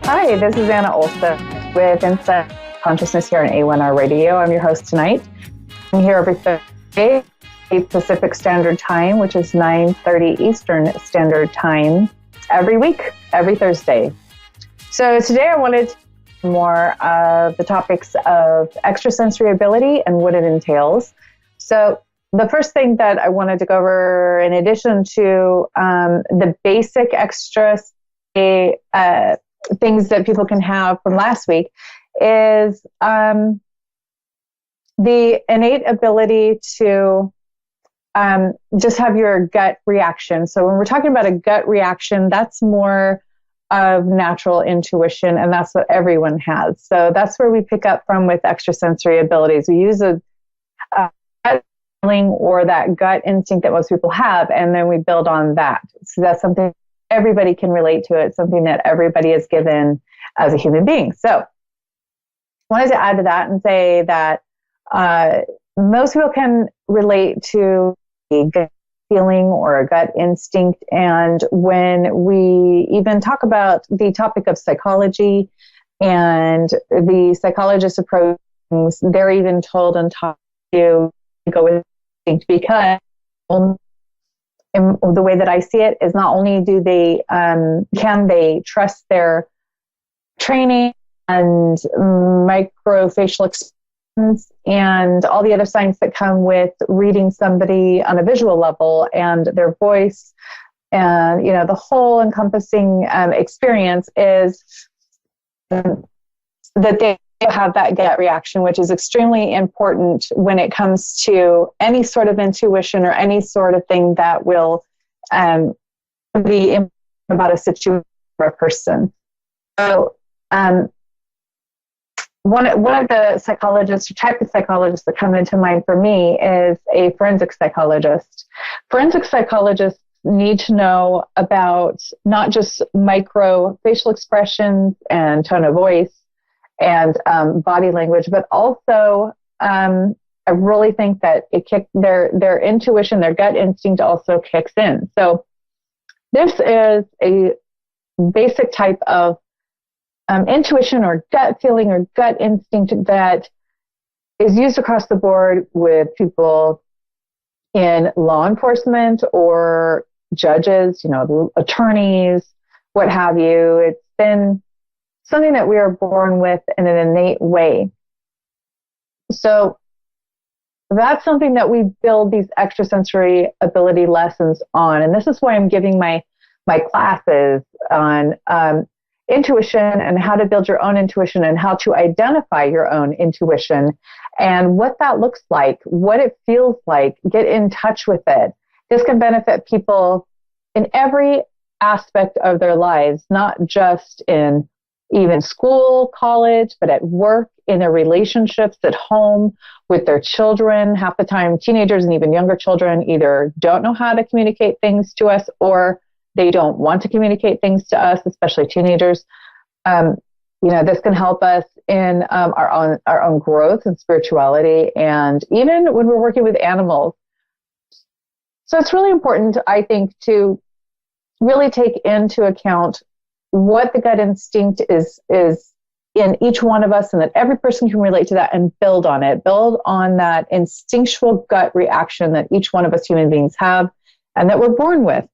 Hi, this is Anna Olsen with Insight Consciousness here on A1R Radio. I'm your host tonight. I'm here every Thursday, 8 Pacific Standard Time, which is 9:30 Eastern Standard Time, every week, every Thursday. So today I wanted to talk more of the topics of extrasensory ability and what it entails. So the first thing that I wanted to go over, in addition to the basic extra things that people can have from last week, is the innate ability to just have your gut reaction. So when we're talking about a gut reaction, that's more of natural intuition, and that's what everyone has. So that's where we pick up from with extrasensory abilities. We use a gut feeling or that gut instinct that most people have, and then we build on that. So that's something everybody can relate to. It's something that everybody is given as a human being. So I wanted to add to that and say that most people can relate to a gut feeling or a gut instinct. And when we even talk about the topic of psychology and the psychologist approach things, they're even told and taught to go with instinct, because in the way that I see it is not only do they can they trust their training and microfacial expressions and all the other signs that come with reading somebody on a visual level and their voice, and the whole encompassing experience is that they have that gut reaction, which is extremely important when it comes to any sort of intuition or any sort of thing that will be about a situation or a person. So one of the psychologists or type of psychologists that come into mind for me is a forensic psychologist. Forensic psychologists need to know about not just micro facial expressions and tone of voice and body language, but also I really think that their intuition, their gut instinct also kicks in. So this is a basic type of intuition or gut feeling or gut instinct that is used across the board with people in law enforcement or judges, attorneys, what have you. It's been something that we are born with in an innate way. So that's something that we build these extrasensory ability lessons on. And this is why I'm giving my classes on intuition and how to build your own intuition and how to identify your own intuition and what that looks like, what it feels like. Get in touch with it. This can benefit people in every aspect of their lives, not just in even school, college, but at work, in their relationships, at home, with their children. Half the time, teenagers and even younger children either don't know how to communicate things to us or they don't want to communicate things to us, especially teenagers. This can help us in our own growth and spirituality, and even when we're working with animals. So it's really important, I think, to really take into account what the gut instinct is in each one of us, and that every person can relate to that and build on it. Build on that instinctual gut reaction that each one of us human beings have and that we're born with.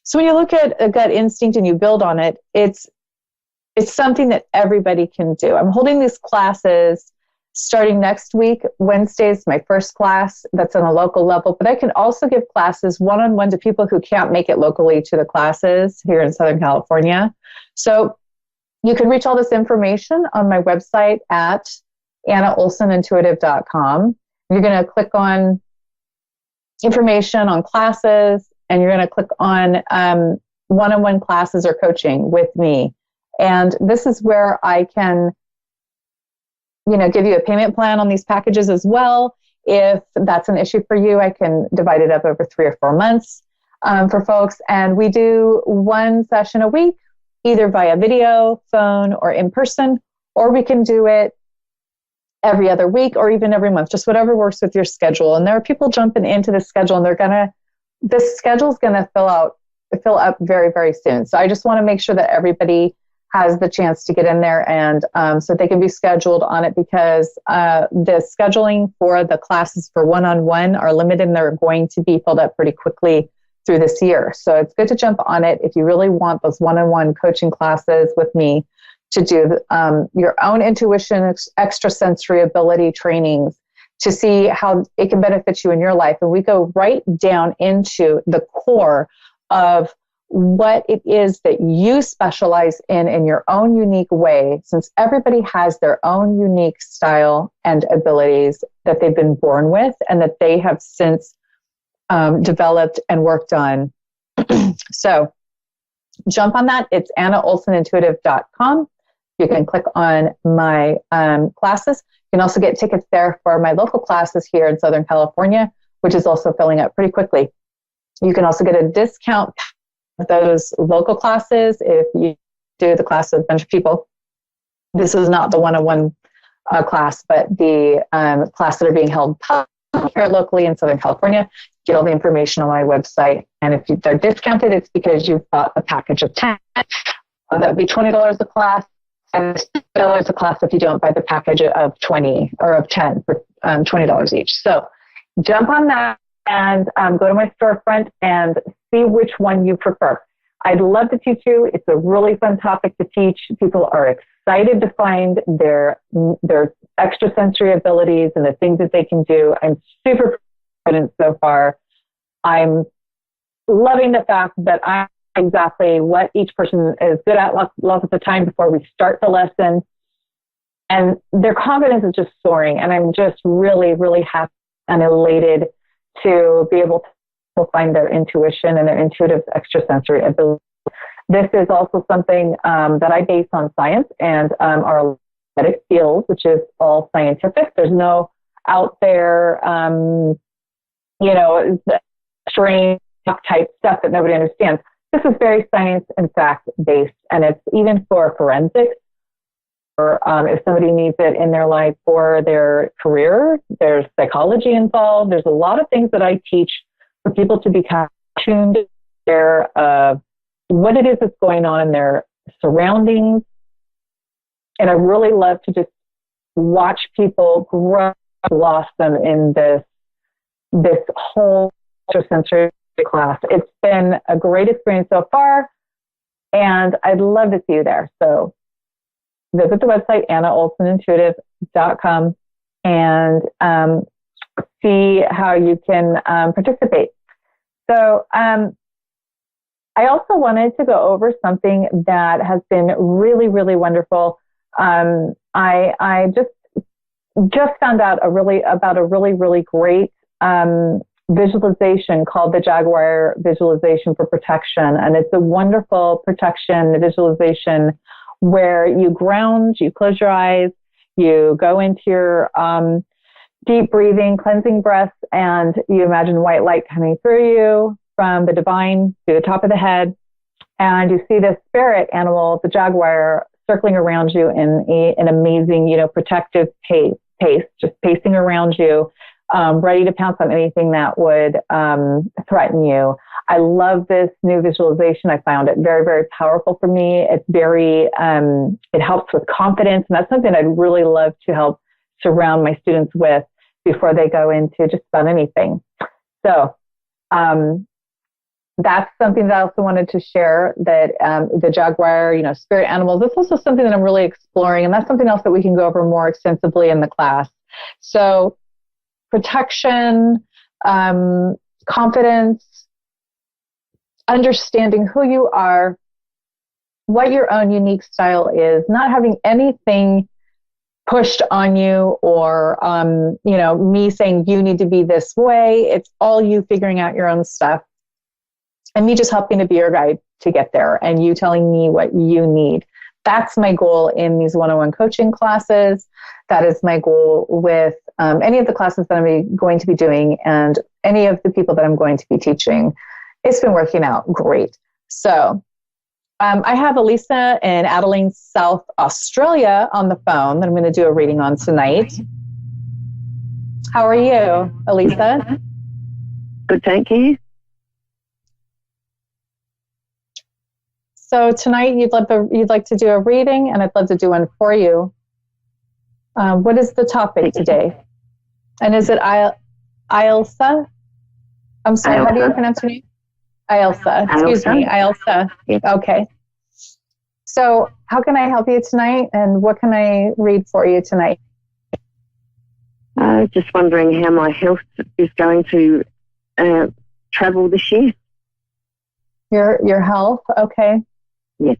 So when you look at a gut instinct and you build on it, it's something that everybody can do. I'm holding these classes starting next week. Wednesday is my first class that's on a local level, but I can also give classes one-on-one to people who can't make it locally to the classes here in Southern California. So you can reach all this information on my website at annaolsenintuitive.com. You're going to click on information on classes, and you're going to click on one-on-one classes or coaching with me. And this is where I can give you a payment plan on these packages as well. If that's an issue for you, I can divide it up over 3 or 4 months for folks. And we do one session a week, either via video, phone, or in person, or we can do it every other week or even every month, just whatever works with your schedule. And there are people jumping into the schedule, and this schedule is going to fill up very, very soon. So I just want to make sure that everybody has the chance to get in there, and so they can be scheduled on it, because the scheduling for the classes for one-on-one are limited, and they're going to be filled up pretty quickly through this year. So it's good to jump on it if you really want those one-on-one coaching classes with me to do your own intuition, extrasensory ability trainings, to see how it can benefit you in your life. And we go right down into the core of what it is that you specialize in your own unique way, since everybody has their own unique style and abilities that they've been born with and that they have since developed and worked on. So jump on that. It's AnnaOlsenIntuitive.com. You can click on my classes. You can also get tickets there for my local classes here in Southern California, which is also filling up pretty quickly. You can also get a discount of those local classes if you do the class with a bunch of people. This is not the one-on-one class, but the class that are being held here locally in Southern California. Get all the information on my website. And if they're discounted, it's because you've bought a package of 10. That would be $20 a class, and $6 a class if you don't buy the package of 20 or of 10 for $20 each. So jump on that and go to my storefront and see which one you prefer. I'd love to teach you. It's a really fun topic to teach. People are excited to find their extrasensory abilities and the things that they can do. I'm super confident so far. I'm loving the fact that I know exactly what each person is good at lots of the time before we start the lesson. And their confidence is just soaring. And I'm just really, really happy and elated to be able to find their intuition and their intuitive extrasensory ability. This is also something that I base on science and our aesthetic field, which is all scientific. There's no out there, strange type stuff that nobody understands. This is very science and fact based, and it's even for forensics, or if somebody needs it in their life for their career. There's psychology involved. There's a lot of things that I teach for people to become tuned to their what it is that's going on in their surroundings. And I really love to just watch people grow, blossom in this whole extrasensory class. It's been a great experience so far, and I'd love to see you there. So visit the website, AnnaOlsenIntuitive.com, and see how you can participate. So I also wanted to go over something that has been really, really wonderful. I just found out about a really great visualization called the Jaguar Visualization for Protection. And it's a wonderful protection visualization where you ground, you close your eyes, you go into your deep breathing, cleansing breaths, and you imagine white light coming through you from the divine to the top of the head. And you see this spirit animal, the jaguar, circling around you in an amazing, protective pace, just pacing around you, ready to pounce on anything that would threaten you. I love this new visualization. I found it very, very powerful for me. It's very, it helps with confidence. And that's something I'd really love to help surround my students with before they go into just about anything. So that's something that I also wanted to share, that the jaguar, spirit animals, that's also something that I'm really exploring. And that's something else that we can go over more extensively in the class. So protection, confidence, understanding who you are, what your own unique style is, not having anything pushed on you or, me saying you need to be this way. It's all you figuring out your own stuff. And me just helping to be your guide to get there, and you telling me what you need. That's my goal in these one-on-one coaching classes. That is my goal with any of the classes that I'm going to be doing and any of the people that I'm going to be teaching. It's been working out great. So I have Elisa in Adelaide, South Australia on the phone that I'm going to do a reading on tonight. How are you, Elisa? Good, thank you. So tonight you'd like to do a reading, and I'd love to do one for you. What is the topic today? And is it Ilsa? I'm sorry, how do you pronounce your name? Ilsa. Excuse me, Ilsa. Yes. Okay. So how can I help you tonight, and what can I read for you tonight? Just wondering how my health is going to travel this year. Your health, okay. Yes.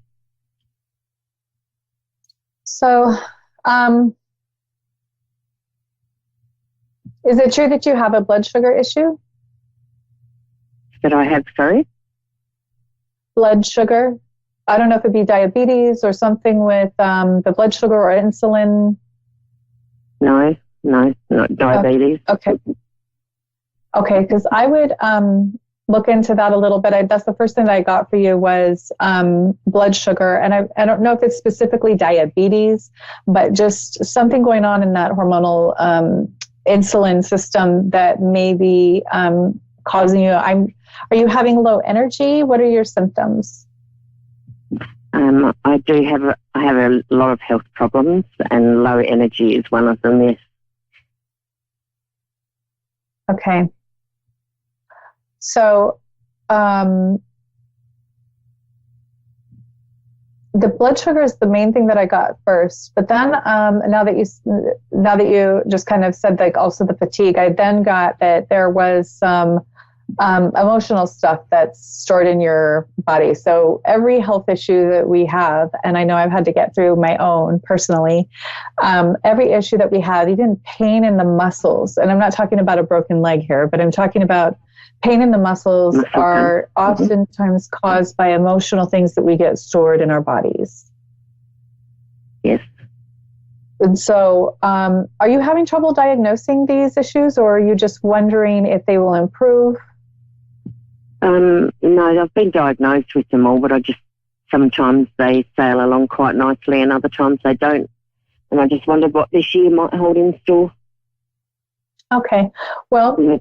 So, is it true that you have a blood sugar issue? That I have, sorry? Blood sugar. I don't know if it'd be diabetes or something with the blood sugar or insulin. No, not diabetes. Okay, because I would look into that a little bit. That's the first thing that I got for you was blood sugar. And I don't know if it's specifically diabetes, but just something going on in that hormonal insulin system that may be causing you. Are you having low energy? What are your symptoms? I have a lot of health problems, and low energy is one of them, yes. Okay. So, the blood sugar is the main thing that I got first, but then now that you just kind of said, like, also the fatigue, I then got that there was some emotional stuff that's stored in your body. So every health issue that we have, and I know I've had to get through my own personally, every issue that we have, even pain in the muscles, and I'm not talking about a broken leg here, but I'm talking about pain in the muscles are oftentimes caused by emotional things that we get stored in our bodies. Yes. And so, are you having trouble diagnosing these issues, or are you just wondering if they will improve? No, I've been diagnosed with them all, but sometimes they sail along quite nicely and other times they don't. And I just wondered what this year might hold in store. Okay. Well,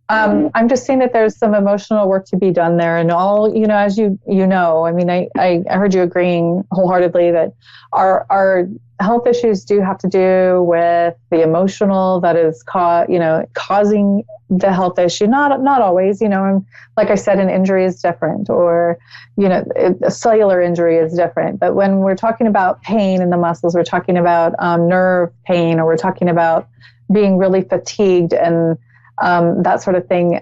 I'm just seeing that there's some emotional work to be done there, and all, as you know, I mean, I heard you agreeing wholeheartedly that our health issues do have to do with the emotional that is causing the health issue. Not always, and like I said, an injury is different, or, a cellular injury is different. But when we're talking about pain in the muscles, we're talking about nerve pain, or we're talking about being really fatigued and that sort of thing,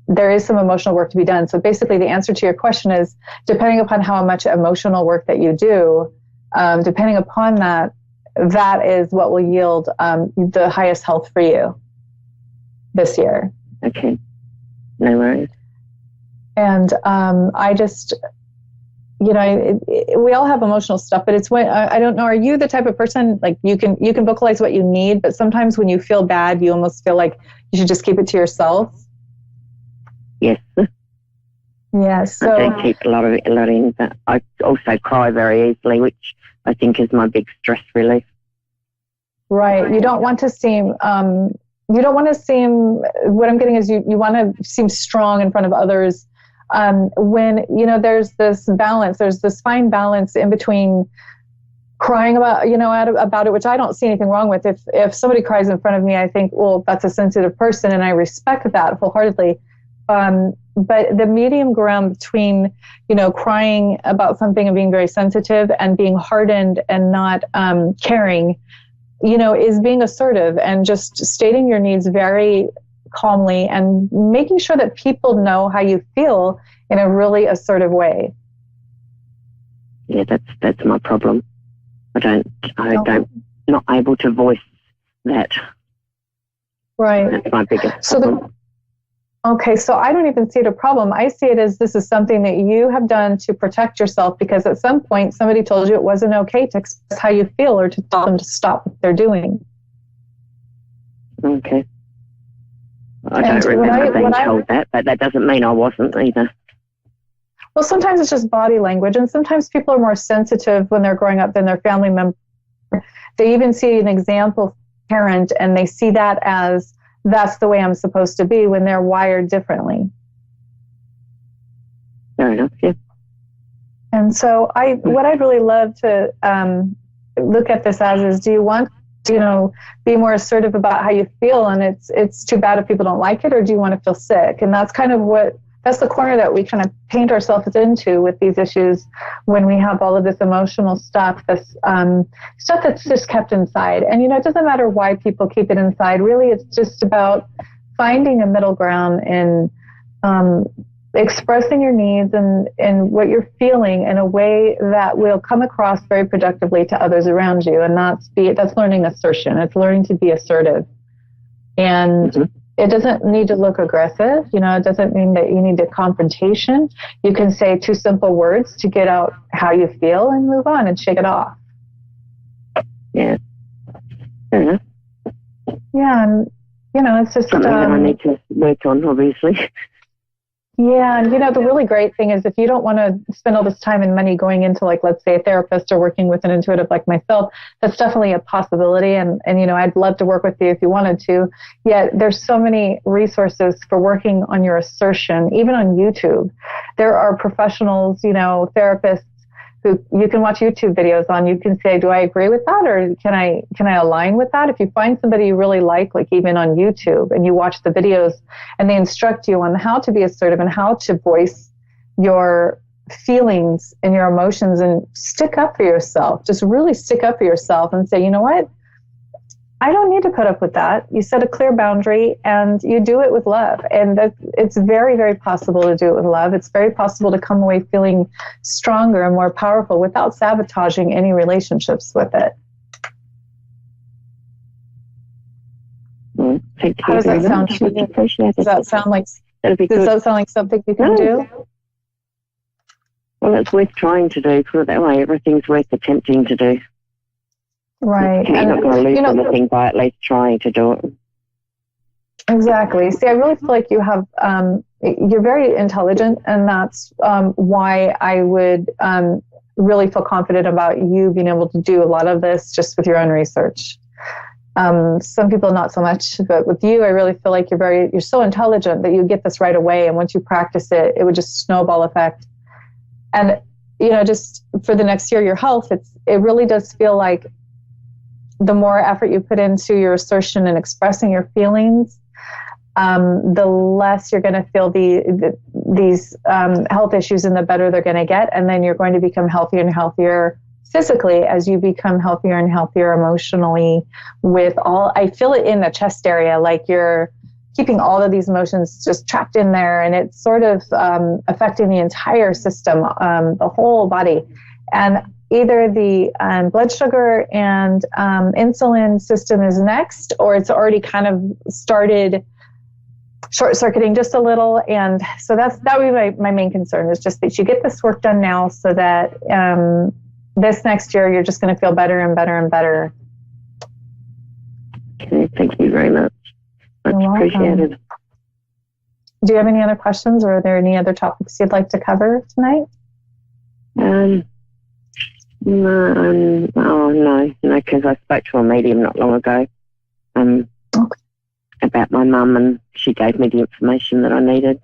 there is some emotional work to be done. So basically the answer to your question is, depending upon how much emotional work that you do, depending upon that is what will yield the highest health for you this year. Okay. No worries. And I just, we all have emotional stuff, but it's when, I don't know, are you the type of person, like you can vocalize what you need, but sometimes when you feel bad, you almost feel like you should just keep it to yourself? Yes. Yes. So I don't keep a lot in, but I also cry very easily, which I think is my big stress relief. Right. You don't want to seem, what I'm getting is you want to seem strong in front of others. When, there's this balance, there's this fine balance in between crying about it, which I don't see anything wrong with. If somebody cries in front of me, I think, well, that's a sensitive person, and I respect that wholeheartedly. But the medium ground between, crying about something and being very sensitive and being hardened and not caring, is being assertive and just stating your needs very calmly and making sure that people know how you feel in a really assertive way. Yeah, that's my problem. Not able to voice that. Right. That's my biggest problem. Okay, so I don't even see it a problem. I see it as this is something that you have done to protect yourself, because at some point somebody told you it wasn't okay to express how you feel or to tell them to stop what they're doing. Okay. I don't remember being told that, but that doesn't mean I wasn't either. Well, sometimes it's just body language, and sometimes people are more sensitive when they're growing up than their family member. They even see an example parent, and they see that as, that's the way I'm supposed to be, when they're wired differently. Fair enough, yeah. And so what I'd really love to look at this as is, do you want to, be more assertive about how you feel, and it's too bad if people don't like it, or do you want to feel sick? And that's kind of that's the corner that we kind of paint ourselves into with these issues when we have all of this emotional stuff, this stuff that's just kept inside. And, it doesn't matter why people keep it inside. Really, it's just about finding a middle ground in expressing your needs and what you're feeling in a way that will come across very productively to others around you. And that's learning assertion. It's learning to be assertive. And it doesn't need to look aggressive. It doesn't mean that you need a confrontation. You can say 2 simple words to get out how you feel and move on and shake it off. Yeah. Fair enough. Yeah. And, it's just something that I need to work on, obviously. Yeah, and the really great thing is if you don't want to spend all this time and money going into, like, let's say a therapist or working with an intuitive like myself, that's definitely a possibility. And I'd love to work with you if you wanted to. Yet there's so many resources for working on your assertion, even on YouTube. There are professionals, therapists who you can watch YouTube videos on. You can say, do I agree with that? Or can I align with that? If you find somebody you really like even on YouTube, and you watch the videos and they instruct you on how to be assertive and how to voice your feelings and your emotions and stick up for yourself, just really stick up for yourself and say, you know what? I don't need to put up with that. You set a clear boundary and you do it with love. And it's very, very possible to do it with love. It's very possible to come away feeling stronger and more powerful without sabotaging any relationships with it. Well, how does that sound to you? Does that sound like something you can do? Well, it's worth trying to do. Put it that way. Everything's worth attempting to do. Right. You're not going to lose anything by at least trying to do it. Exactly. See, I really feel like you have, you're very intelligent, and that's why I would really feel confident about you being able to do a lot of this just with your own research. Some people not so much, but with you, I really feel like you're so intelligent that you get this right away. And once you practice it, it would just snowball effect. And, just for the next year, your health, it really does feel like the more effort you put into your assertion and expressing your feelings, the less you're going to feel these health issues, and the better they're going to get. And then you're going to become healthier and healthier physically as you become healthier and healthier emotionally. I feel it in the chest area, like you're keeping all of these emotions just trapped in there, and it's sort of affecting the entire system, the whole body. And either the blood sugar and insulin system is next, or it's already kind of started short-circuiting just a little. And so that would be my main concern, is just that you get this work done now, so that this next year you're just going to feel better and better and better. Okay, thank you very much. Much appreciated. Do you have any other questions, or are there any other topics you'd like to cover tonight? No, because I spoke to a medium not long ago about my mum, and she gave me the information that I needed.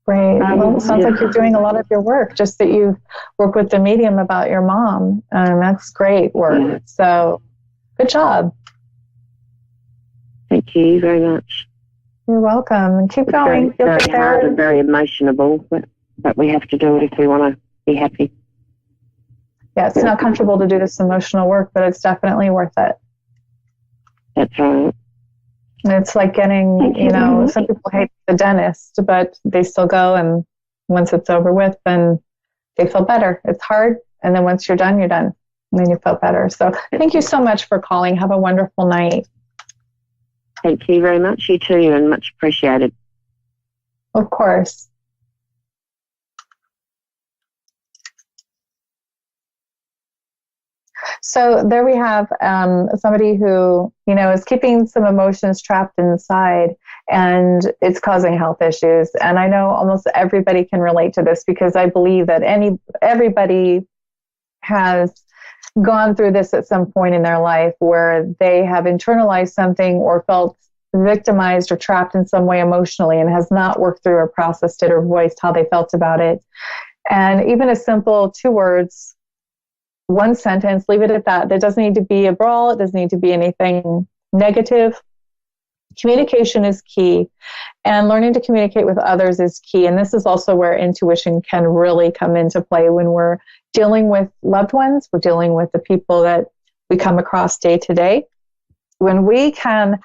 Great. Well, it sounds like you're doing a lot of your work, just that you work with the medium about your mom. That's great work. Yeah. So good job. Thank you very much. You're welcome. And keep going. Very hard and very emotional, but we have to do it if we want to be happy. Yeah, it's not comfortable to do this emotional work, but it's definitely worth it. That's right. And it's like getting, some people hate the dentist, but they still go, and once it's over with, then they feel better. It's hard, and then once you're done, and then you feel better. So thank you so much for calling. Have a wonderful night. Thank you very much. You too, and much appreciated. Of course. So there we have somebody who, is keeping some emotions trapped inside, and it's causing health issues. And I know almost everybody can relate to this, because I believe that everybody has gone through this at some point in their life, where they have internalized something or felt victimized or trapped in some way emotionally, and has not worked through or processed it or voiced how they felt about it. And even a simple 2 words, 1 sentence, leave it at that. There doesn't need to be a brawl. It doesn't need to be anything negative. Communication is key, and learning to communicate with others is key. And this is also where intuition can really come into play when we're dealing with loved ones, we're dealing with the people that we come across day to day. When we can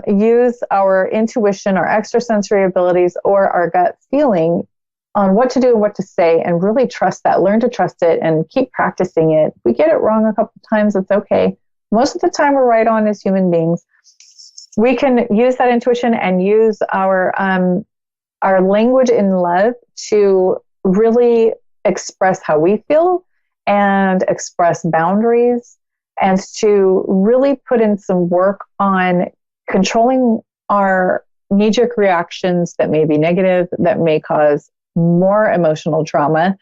use our intuition, our extrasensory abilities, or our gut feeling on what to do and what to say, and really trust that, learn to trust it, and keep practicing it. If we get it wrong a couple of times, it's okay. Most of the time, we're right on as human beings. We can use that intuition and use our language in love to really express how we feel and express boundaries, and to really put in some work on controlling our knee-jerk reactions that may be negative, that may cause more emotional trauma,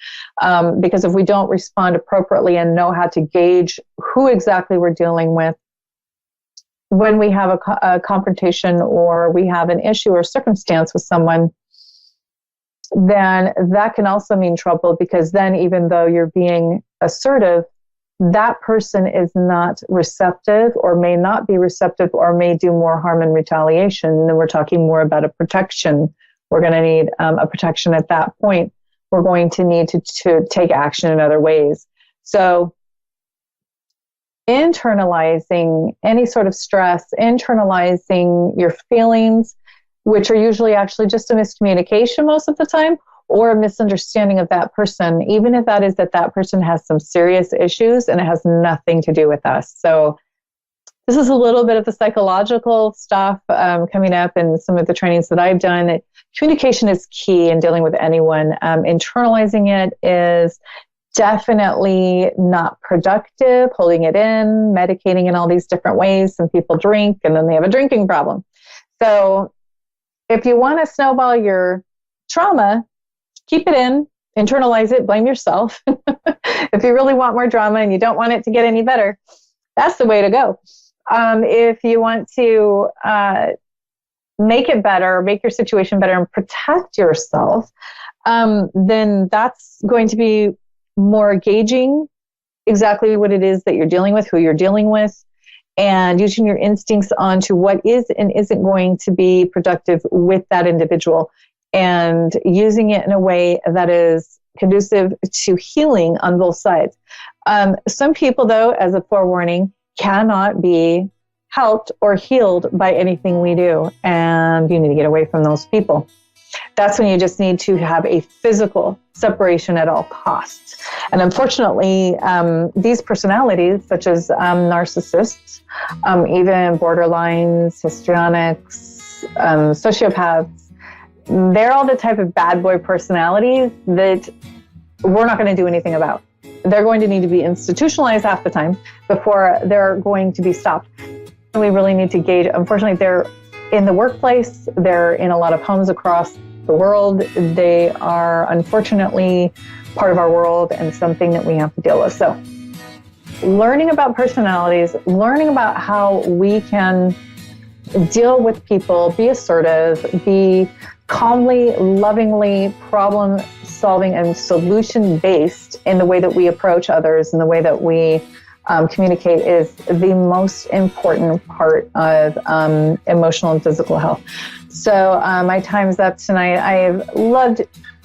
because if we don't respond appropriately and know how to gauge who exactly we're dealing with, when we have a confrontation or we have an issue or circumstance with someone, then that can also mean trouble, because then even though you're being assertive, that person is not receptive, or may not be receptive, or may do more harm in retaliation. And then we're talking more about a protection. We're going to need a protection at that point. We're going to need to take action in other ways. So internalizing any sort of stress, internalizing your feelings, which are usually actually just a miscommunication most of the time, or a misunderstanding of that person, even if that is that person has some serious issues and it has nothing to do with us. So this is a little bit of the psychological stuff coming up in some of the trainings that I've done. Communication is key in dealing with anyone. Internalizing it is definitely not productive. Holding it in, medicating in all these different ways. Some people drink and then they have a drinking problem. So if you want to snowball your trauma, keep it in, internalize it, blame yourself. If you really want more drama and you don't want it to get any better, that's the way to go. If you want to make it better, make your situation better, and protect yourself, then that's going to be more gauging exactly what it is that you're dealing with, who you're dealing with, and using your instincts onto what is and isn't going to be productive with that individual, and using it in a way that is conducive to healing on both sides. Some people, though, as a forewarning, cannot be helped or healed by anything we do, and you need to get away from those people. That's when you just need to have a physical separation at all costs. And unfortunately, these personalities, such as narcissists, even borderlines, histrionics, sociopaths, they're all the type of bad boy personalities that we're not going to do anything about. They're going to need to be institutionalized half the time before they're going to be stopped. We really need to gauge. Unfortunately, they're in the workplace. They're in a lot of homes across the world. They are unfortunately part of our world and something that we have to deal with. So learning about personalities, learning about how we can deal with people, be assertive, be calmly, lovingly, problem-solving and solution-based in the way that we approach others and the way that we communicate is the most important part of emotional and physical health. So my time's up tonight. I've loved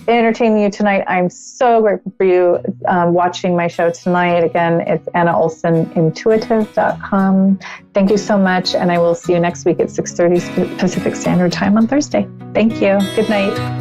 entertaining you tonight. I'm so grateful for you watching my show tonight. Again, it's Anna Olsen, intuitive.com. Thank you so much, and I will see you next week at 6:30 Pacific Standard Time on Thursday. Thank you. Good night.